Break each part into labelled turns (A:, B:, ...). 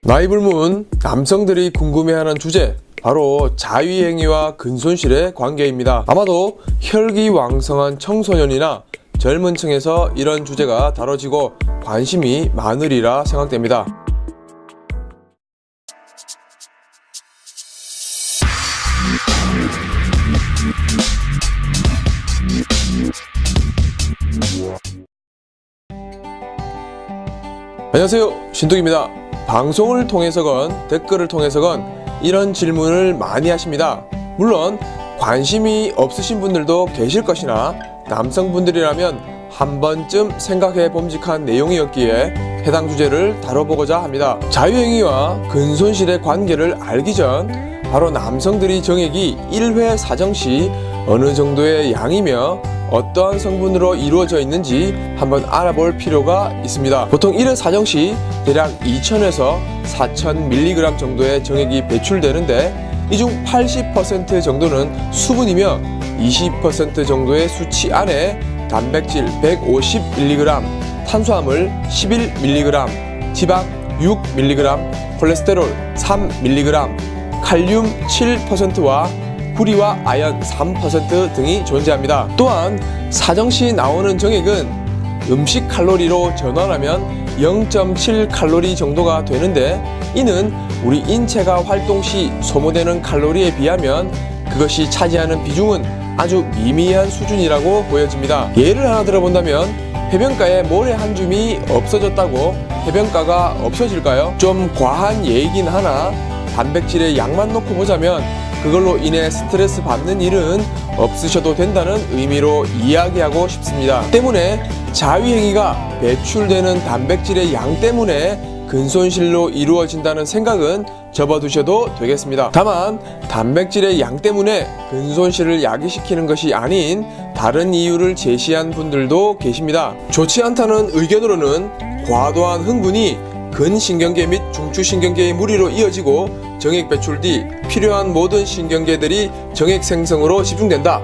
A: 나이 불문 남성들이 궁금해하는 주제, 바로 자위행위와 근손실의 관계입니다. 아마도 혈기왕성한 청소년이나 젊은 층에서 이런 주제가 다뤄지고 관심이 많으리라 생각됩니다. 안녕하세요, 신동입니다. 방송을 통해서건 댓글을 통해서건 이런 질문을 많이 하십니다. 물론 관심이 없으신 분들도 계실 것이나 남성분들이라면 한 번쯤 생각해 봄직한 내용이었기에 해당 주제를 다뤄보고자 합니다. 자유행위와 근손실의 관계를 알기 전 바로 남성들이 정액이 1회 사정 시 어느 정도의 양이며 어떠한 성분으로 이루어져 있는지 한번 알아볼 필요가 있습니다. 보통 1회 사정 시 대략 2000에서 4000mg 정도의 정액이 배출되는데 이 중 80% 정도는 수분이며 20% 정도의 수치 안에 단백질 150mg, 탄수화물 11mg, 지방 6mg, 콜레스테롤 3mg, 칼륨 7%와 구리와 아연 3% 등이 존재합니다. 또한 사정시 나오는 정액은 음식 칼로리로 전환하면 0.7 칼로리 정도가 되는데, 이는 우리 인체가 활동 시 소모되는 칼로리에 비하면 그것이 차지하는 비중은 아주 미미한 수준이라고 보여집니다. 예를 하나 들어본다면 해변가에 모래 한 줌이 없어졌다고 해변가가 없어질까요? 좀 과한 예이긴 하나 단백질의 양만 놓고 보자면 그걸로 인해 스트레스 받는 일은 없으셔도 된다는 의미로 이야기하고 싶습니다. 때문에 자위행위가 배출되는 단백질의 양 때문에 근손실로 이루어진다는 생각은 접어두셔도 되겠습니다. 다만 단백질의 양 때문에 근손실을 야기시키는 것이 아닌 다른 이유를 제시한 분들도 계십니다. 좋지 않다는 의견으로는 과도한 흥분이 근신경계 및 중추신경계의 무리로 이어지고 정액 배출 뒤 필요한 모든 신경계들이 정액 생성으로 집중된다.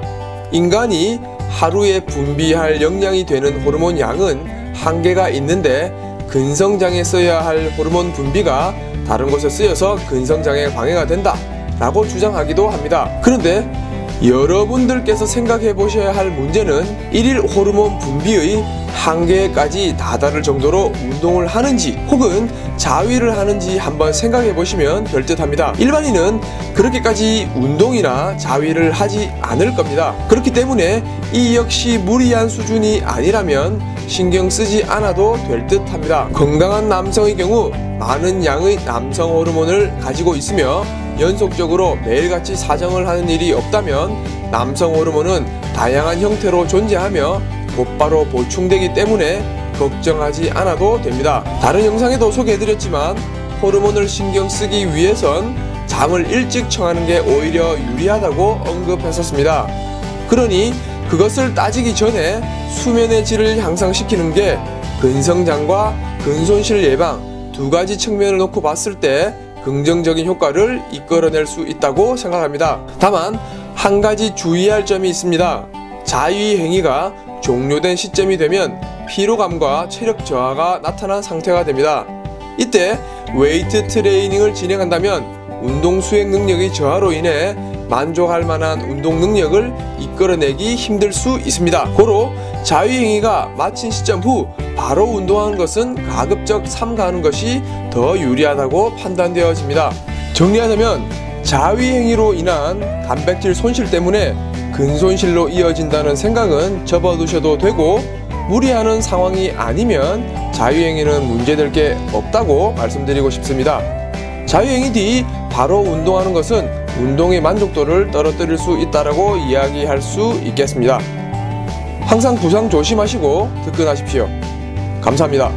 A: 인간이 하루에 분비할 영양이 되는 호르몬 양은 한계가 있는데 근성장에 써야 할 호르몬 분비가 다른 곳에 쓰여서 근성장에 방해가 된다 라고 주장하기도 합니다. 그런데 여러분들께서 생각해 보셔야 할 문제는 일일 호르몬 분비의 한계까지 다다를 정도로 운동을 하는지 혹은 자위를 하는지 한번 생각해 보시면 될 듯합니다. 일반인은 그렇게까지 운동이나 자위를 하지 않을 겁니다. 그렇기 때문에 이 역시 무리한 수준이 아니라면 신경 쓰지 않아도 될 듯합니다. 건강한 남성의 경우 많은 양의 남성 호르몬을 가지고 있으며 연속적으로 매일같이 사정을 하는 일이 없다면 남성 호르몬은 다양한 형태로 존재하며 곧바로 보충되기 때문에 걱정하지 않아도 됩니다. 다른 영상에도 소개해드렸지만 호르몬을 신경 쓰기 위해선 잠을 일찍 청하는 게 오히려 유리하다고 언급했었습니다. 그러니 그것을 따지기 전에 수면의 질을 향상시키는 게 근성장과 근손실 예방 두 가지 측면을 놓고 봤을 때 긍정적인 효과를 이끌어낼 수 있다고 생각합니다. 다만 한 가지 주의할 점이 있습니다. 자위행위가 종료된 시점이 되면 피로감과 체력 저하가 나타난 상태가 됩니다. 이때 웨이트 트레이닝을 진행한다면 운동 수행 능력의 저하로 인해 만족할 만한 운동 능력을 이끌어내기 힘들 수 있습니다. 고로 자위행위가 마친 시점 후 바로 운동하는 것은 가급적 삼가하는 것이 더 유리하다고 판단되어집니다. 정리하자면 자위행위로 인한 단백질 손실 때문에 근손실로 이어진다는 생각은 접어두셔도 되고, 무리하는 상황이 아니면 자위행위는 문제될 게 없다고 말씀드리고 싶습니다. 자위행위 뒤 바로 운동하는 것은 운동의 만족도를 떨어뜨릴 수 있다고 이야기할 수 있겠습니다. 항상 부상 조심하시고 득근하십시오. 감사합니다.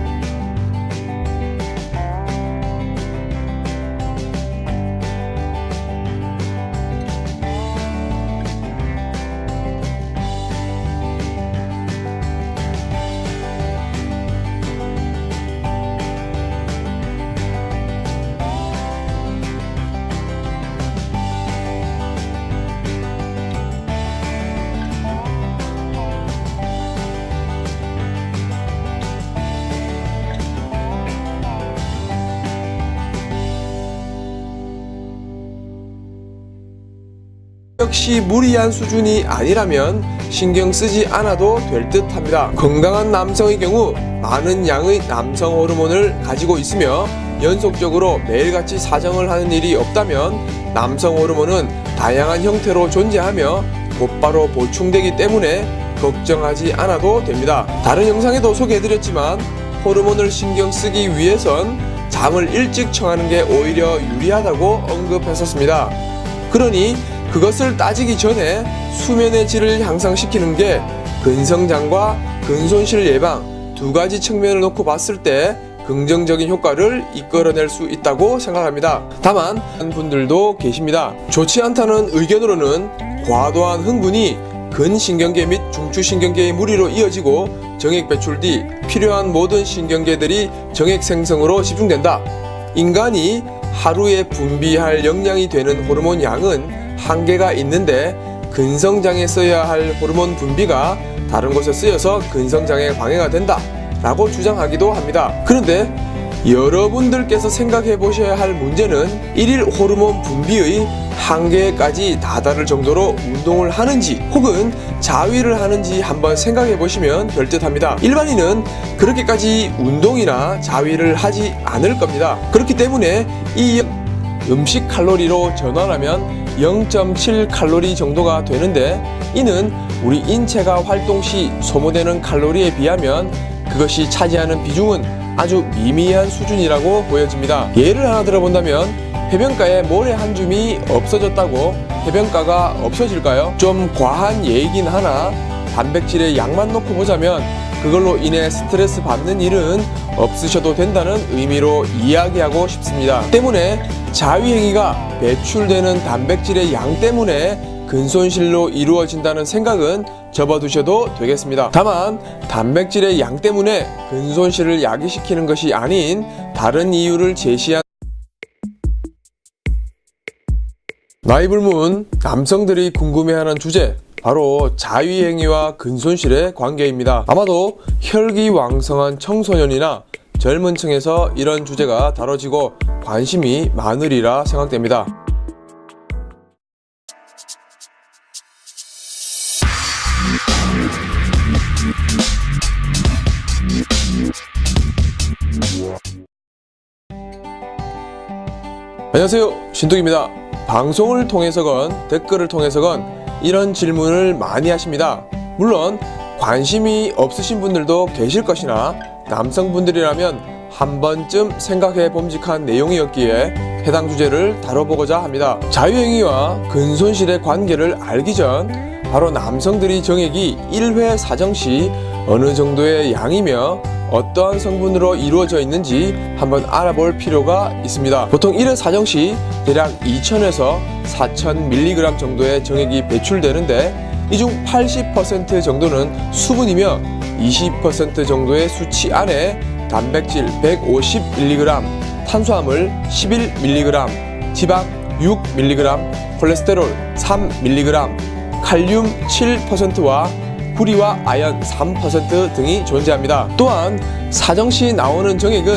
A: 역시 무리한 수준이 아니라면 신경 쓰지 않아도 될 듯 합니다. 건강한 남성의 경우 많은 양의 남성 호르몬을 가지고 있으며 연속적으로 매일같이 사정을 하는 일이 없다면 남성 호르몬은 다양한 형태로 존재하며 곧바로 보충되기 때문에 걱정하지 않아도 됩니다. 다른 영상에도 소개해드렸지만 호르몬을 신경 쓰기 위해선 잠을 일찍 청하는 게 오히려 유리하다고 언급했었습니다. 그러니 그것을 따지기 전에 수면의 질을 향상시키는 게 근성장과 근손실 예방 두 가지 측면을 놓고 봤을 때 긍정적인 효과를 이끌어낼 수 있다고 생각합니다. 다만 분들도 계십니다. 좋지 않다는 의견으로는 과도한 흥분이 근신경계 및 중추신경계의 무리로 이어지고 정액 배출 뒤 필요한 모든 신경계들이 정액 생성으로 집중된다. 인간이 하루에 분비할 용량이 되는 호르몬 양은 한계가 있는데 근성장에 써야 할 호르몬 분비가 다른 곳에 쓰여서 근성장에 방해가 된다 라고 주장하기도 합니다. 그런데 여러분들께서 생각해 보셔야 할 문제는 일일 호르몬 분비의 한계까지 다다를 정도로 운동을 하는지 혹은 자위를 하는지 한번 생각해 보시면 될 듯 합니다. 일반인은 그렇게까지 운동이나 자위를 하지 않을 겁니다. 그렇기 때문에 이 음식 칼로리로 전환하면 0.7 칼로리 정도가 되는데 이는 우리 인체가 활동 시 소모되는 칼로리에 비하면 그것이 차지하는 비중은 아주 미미한 수준이라고 보여집니다. 예를 하나 들어본다면 해변가에 모래 한 줌이 없어졌다고 해변가가 없어질까요? 좀 과한 예이긴 하나 단백질의 양만 놓고 보자면 그걸로 인해 스트레스 받는 일은 없으셔도 된다는 의미로 이야기하고 싶습니다. 때문에 자위행위가 배출되는 단백질의 양 때문에 근손실로 이루어진다는 생각은 접어두셔도 되겠습니다. 다만 단백질의 양 때문에 근손실을 야기시키는 것이 아닌 다른 이유를 제시한 나이불문 남성들이 궁금해하는 주제 바로 자위행위와 근손실의 관계입니다. 아마도 혈기왕성한 청소년이나 젊은 층에서 이런 주제가 다뤄지고 관심이 많으리라 생각됩니다. 안녕하세요, 신동입니다. 방송을 통해서건 댓글을 통해서건 이런 질문을 많이 하십니다. 물론 관심이 없으신 분들도 계실 것이나 남성분들이라면 한 번쯤 생각해 봄직한 내용이었기에 해당 주제를 다뤄보고자 합니다. 자유행위와 근손실의 관계를 알기 전 바로 남성들이 정액이 1회 사정 시 어느 정도의 양이며 어떠한 성분으로 이루어져 있는지 한번 알아볼 필요가 있습니다. 보통 1회 사정 시 대략 2000에서 4000mg 정도의 정액이 배출되는데 이 중 80% 정도는 수분이며 20% 정도의 수치 안에 단백질 150mg, 탄수화물 11mg, 지방 6mg, 콜레스테롤 3mg, 칼륨 7%와 구리와 아연 3% 등이 존재합니다. 또한 사정시 나오는 정액은